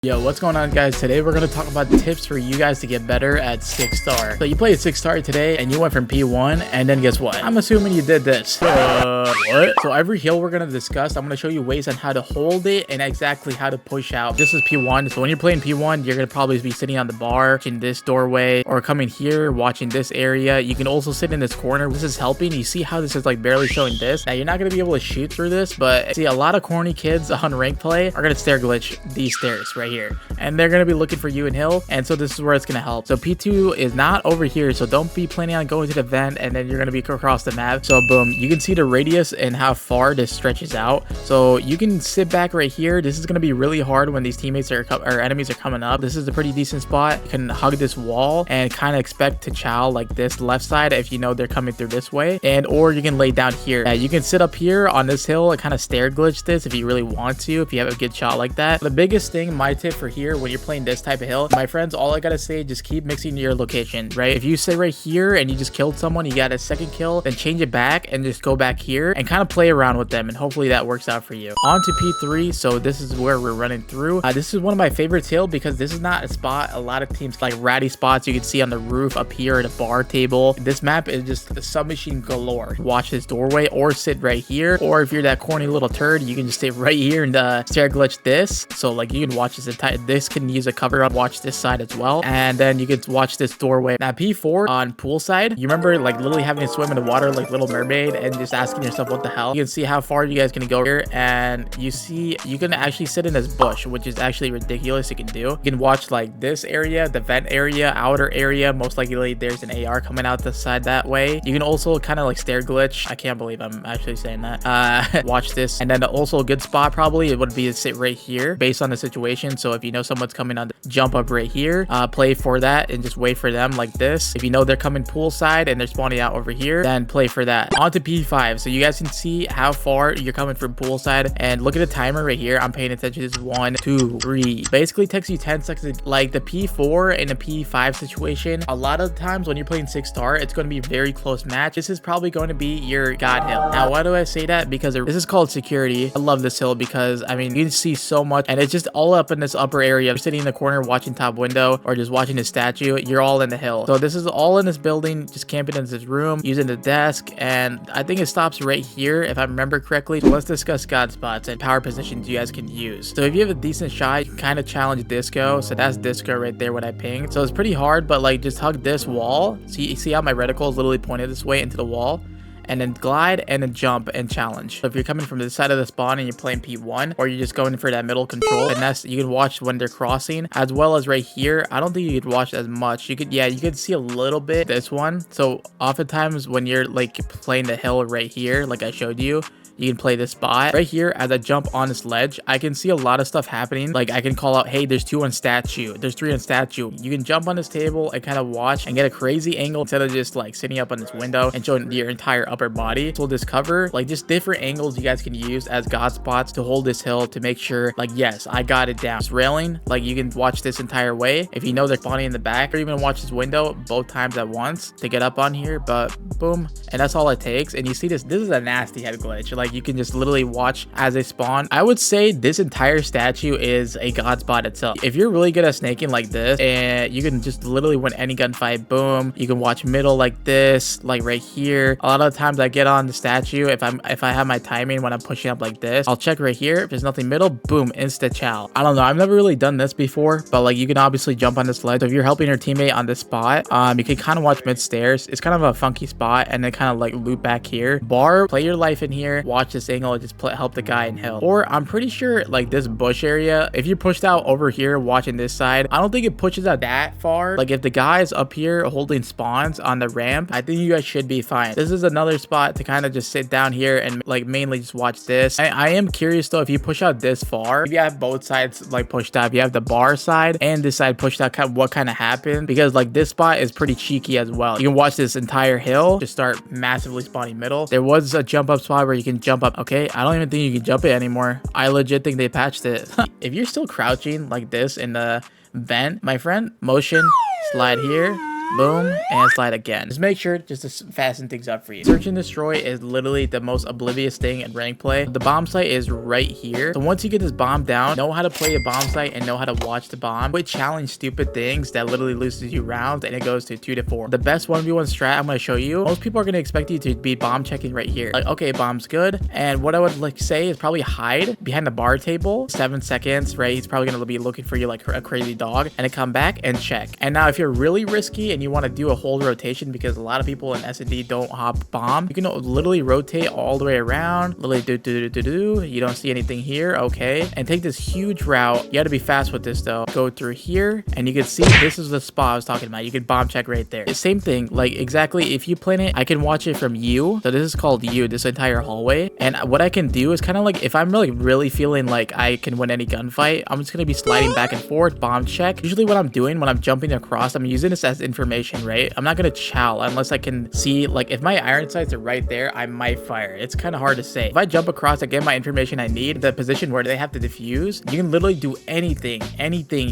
Yo, what's going on, guys? Today we're going to talk about tips for you guys to get better at 6-star. So you played 6-star today and you went from P1, and then guess what? I'm assuming you did this. What? So every hill we're going to discuss, I'm going to show you ways on how to hold it and exactly how to push out. This is P1. So when you're playing P1, you're going to probably be sitting on the bar, watching this doorway, or coming here, watching this area. You can also sit in this corner. This is helping. You see how this is like barely showing this? Now you're not going to be able to shoot through this, but see, a lot of corny kids on rank play are going to stair glitch these stairs right here, and they're going to be looking for you in hill, and so this is where it's going to help. So P2 is not over here, so don't be planning on going to the vent and then you're going to be across the map. So boom, you can see the radius and how far this stretches out. So you can sit back right here. This is going to be really hard when these teammates or enemies are coming up. This is a pretty decent spot. You can hug this wall and kind of expect to chow like this left side if you know they're coming through this way, and or you can lay down here. You can sit up here on this hill and kind of stair glitch this if you really want to, if you have a good shot like that. The biggest thing, my tip for here when you're playing this type of hill, my friends, all I gotta say, just keep mixing your location, right? If you sit right here and you just killed someone, you got a second kill, then change it back and just go back here and kind of play around with them, and hopefully that works out for you. On to P3. So this is where we're running through. This is one of my favorite hill because this is not a spot a lot of teams like ratty spots you can see on the roof up here at a bar table. This map is just a submachine galore. Watch this doorway or sit right here, or if you're that corny little turd, you can just stay right here and stair glitch this. So like you can watch this entire, this can use a cover up, watch this side as well, and then you can watch this doorway. Now P4 on poolside, you remember like literally having to swim in the water like Little Mermaid and just asking yourself what the hell. You can see how far you guys can go here, and you see you can actually sit in this bush, which is actually ridiculous. You can do, you can watch like this area, the vent area, outer area. Most likely there's an AR coming out the side that way. You can also kind of like stair glitch. I can't believe I'm actually saying that. Watch this, and then also a good spot probably it would be to sit right here based on the situation. So if you know someone's coming on, jump up right here, play for that and just wait for them like this. If you know they're coming poolside and they're spawning out over here, then play for that. On to P5. So you guys can see how far you're coming from poolside, and look at the timer right here. I'm paying attention. This is 1 2 3, basically takes you 10 seconds. Like the P4 and the P5 situation, a lot of times when you're playing 6-star, it's going to be a very close match. This is probably going to be your god hill. Now why do I say that? Because this is called security. I love this hill because I mean you can see so much, and it's just all up in this upper area. You're sitting in the corner watching top window or just watching the statue, you're all in the hill. So this is all in this building, just camping in this room, using the desk, and I think it stops right here if I remember correctly. So let's discuss god spots and power positions you guys can use. So if you have a decent shot, you can kind of challenge disco. So that's disco right there when I pinged. So it's pretty hard, but like just hug this wall. See how my reticle is literally pointed this way into the wall, and then glide and then jump and challenge. So if you're coming from the side of the spawn and you're playing P1, or you're just going for that middle control, and that's, you can watch when they're crossing, as well as right here. I don't think you could watch as much. You could, yeah, you could see a little bit this one. So oftentimes when you're like playing the hill right here, like I showed you, you can play this spot right here. As I jump on this ledge, I can see a lot of stuff happening. Like I can call out, hey, there's 2 on statue, there's 3 on statue. You can jump on this table and kind of watch and get a crazy angle instead of just like sitting up on this window and showing your entire upper body. So this cover, like just different angles you guys can use as god spots to hold this hill to make sure like, yes, I got it down. This railing, like you can watch this entire way. If you know they're spawning in the back, or even watch this window both times at once to get up on here, but boom, and that's all it takes. And you see this is a nasty head glitch. Like you can just literally watch as they spawn. I would say this entire statue is a god spot itself. If you're really good at snaking like this, and you can just literally win any gunfight, boom. You can watch middle like this, like right here. A lot of times I get on the statue if I have my timing when I'm pushing up like this. I'll check right here. If there's nothing middle, boom, insta chow. I don't know, I've never really done this before, but like you can obviously jump on this ledge. So if you're helping your teammate on this spot, you can kind of watch mid stairs. It's kind of a funky spot, and then kind of like loop back here. Bar, play your life in here, watch this angle, and just help the guy in hill. Or I'm pretty sure like this bush area, if you pushed out over here watching this side, I don't think it pushes out that far. Like if the guy's up here holding spawns on the ramp, I think you guys should be fine. This is another spot to kind of just sit down here and like mainly just watch this. I am curious though, if you push out this far, if you have both sides like pushed out, if you have the bar side and this side pushed out, what kind of happened, because like this spot is pretty cheeky as well. You can watch this entire hill just start massively spawning middle. There was a jump up spot where you can jump up. Okay, I don't even think you can jump it anymore. I legit think they patched it. If you're still crouching like this in the vent, my friend, motion, slide here, boom, and slide again. Just make sure just to fasten things up for you. Search and destroy is literally the most oblivious thing in rank play. The bomb site is right here. So once you get this bomb down, know how to play a bomb site and know how to watch the bomb. Quit challenge stupid things that literally loses you rounds, and it goes to 2 to 4. The best 1v1 strat I'm going to show you, most people are going to expect you to be bomb checking right here. Like, okay, bomb's good. And what I would like say is probably hide behind the bar table, 7 seconds, right? He's probably going to be looking for you like a crazy dog, and then come back and check. And now if you're really risky and you want to do a whole rotation, because a lot of people in S&D don't hop bomb, you can literally rotate all the way around, literally do. You don't see anything here, okay, and take this huge route. You got to be fast with this though. Go through here, and you can see this is the spot I was talking about. You can bomb check right there. Same thing, like exactly. If you plan it, I can watch it from you. So this is called you, this entire hallway. And what I can do is kind of like, if I'm really feeling like I can win any gunfight, I'm just gonna be sliding back and forth, bomb check. Usually what I'm doing when I'm jumping across, I'm using this as information, right? I'm not gonna chow unless I can see, like if my iron sights are right there, I might fire. It's kind of hard to say. If I jump across, I get my information I need, the position where they have to defuse, you can literally do anything.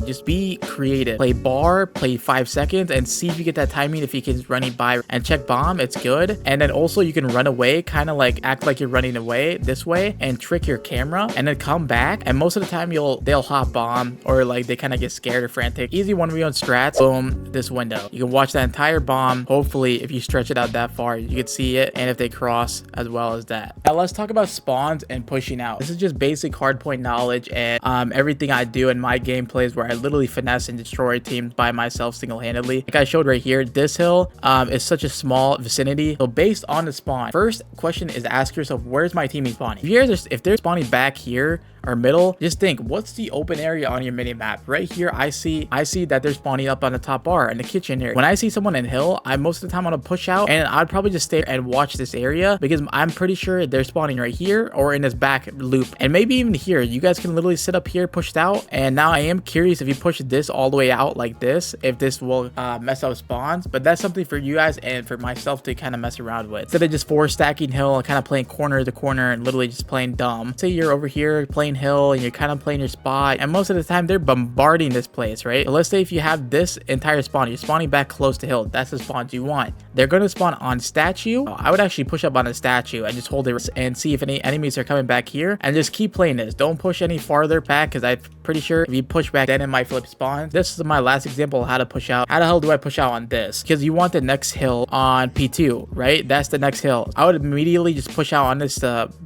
Just be creative. Play bar, play 5 seconds, and see if you get that timing. If he keeps running by and check bomb, it's good. And then also you can run away, kind of like act like you're running away this way and trick your camera, and then come back. And most of the time they'll hop bomb, or like they kind of get scared or frantic. Easy 1v1 strats. Boom, this window. You can watch that entire bomb. Hopefully, if you stretch it out that far, you can see it, and if they cross as well as that. Now let's talk about spawns and pushing out. This is just basic hardpoint knowledge, and everything I do in my gameplays where I literally finesse and destroy teams by myself single-handedly. Like I showed right here, this hill is such a small vicinity. So based on the spawn, first question is ask yourself, where's my teammate spawning? If they're spawning back here or middle, just think, what's the open area on your mini map? Right here, I see that they're spawning up on the top bar in the kitchen area. When I see someone in hill, I most of the time want to push out, and I'd probably just stay and watch this area, because I'm pretty sure they're spawning right here or in this back loop, and maybe even here. You guys can literally sit up here, pushed out. And now I am curious, if you push this all the way out like this, if this will mess up spawns. But that's something for you guys and for myself to kind of mess around with, instead of just 4 stacking hill and kind of playing corner to corner and literally just playing dumb. Say you're over here playing hill and you're kind of playing your spot, and most of the time they're bombarding this place, right? So let's say if you have this entire spawn, you're spawning back close to hill, that's the spawns you want. They're going to spawn on statue. I would actually push up on a statue and just hold it and see if any enemies are coming back here, and just keep playing this. Don't push any farther back, because I'm pretty sure if you push back, then it might flip spawn. This is my last example of how to push out. How the hell do I push out on this? Because you want the next hill on P2, right? That's the next hill. I would immediately just push out on this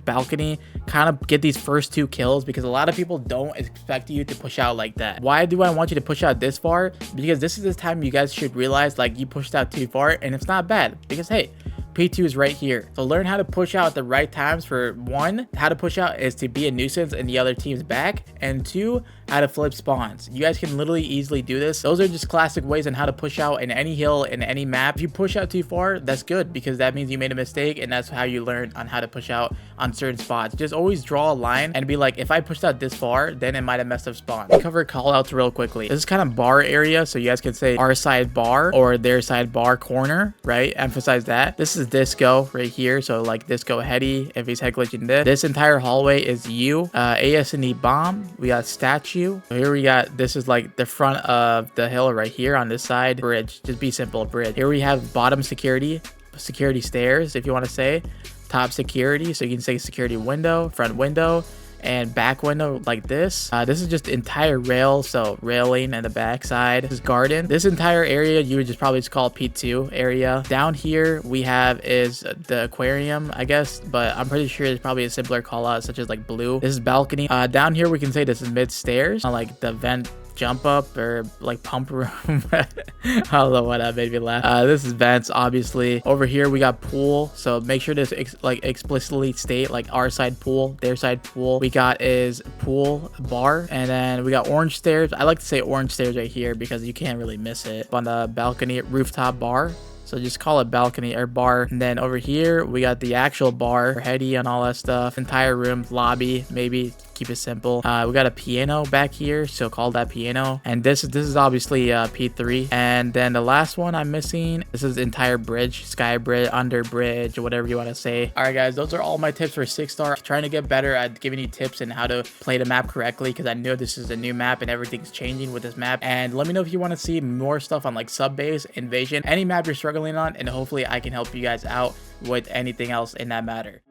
balcony, kind of get these first 2 kills, because a lot of people don't expect you to push out like that. Why do I want you to push out this far? Because this is the time you guys should realize like you pushed out too far, and it's not bad, because hey, P2 is right here. So learn how to push out at the right times. For 1, how to push out is to be a nuisance in the other team's back, and 2, how to flip spawns. You guys can literally easily do this. Those are just classic ways on how to push out in any hill, in any map. If you push out too far, that's good, because that means you made a mistake, and that's how you learn on how to push out on certain spots. Just always draw a line and be like, if I pushed out this far, then it might have messed up spawn. Cover callouts real quickly. This is kind of bar area, so you guys can say our side bar or their side bar corner, right? Emphasize that. This is disco right here, so like disco heady if he's head glitching this entire hallway is you. AS&D bomb, we got statue. So here we got, this is like the front of the hill right here on this side. Bridge, just be simple, bridge. Here we have bottom security stairs, if you want to say. Top security, so you can say security window, front window, and back window like this. This is just entire rail, so railing and the back side. This is garden. This entire area you would just probably just call P2 area. Down here we have is the aquarium, I guess, but I'm pretty sure there's probably a simpler call out, such as like blue. This is balcony. Down here we can say this is mid stairs, like the vent jump up or like pump room. I don't know why that made me laugh. This is vents, obviously. Over here we got pool, so make sure to explicitly state like our side pool, their side pool. We got is pool bar, and then we got orange stairs. I like to say orange stairs right here because you can't really miss it. On the balcony, rooftop bar, so just call it balcony or bar. And then over here we got the actual bar, heady and all that stuff. Entire room, lobby, maybe keep it simple. We got a piano back here, so call that piano. And this is obviously P3. And then the last one I'm missing, this is entire bridge, sky bridge, under bridge, or whatever you want to say. All right, guys, those are all my tips for 6-star. Trying to get better at giving you tips and how to play the map correctly, because I know this is a new map and everything's changing with this map. And let me know if you want to see more stuff on like sub base, invasion, any map you're struggling on, and hopefully I can help you guys out with anything else in that matter.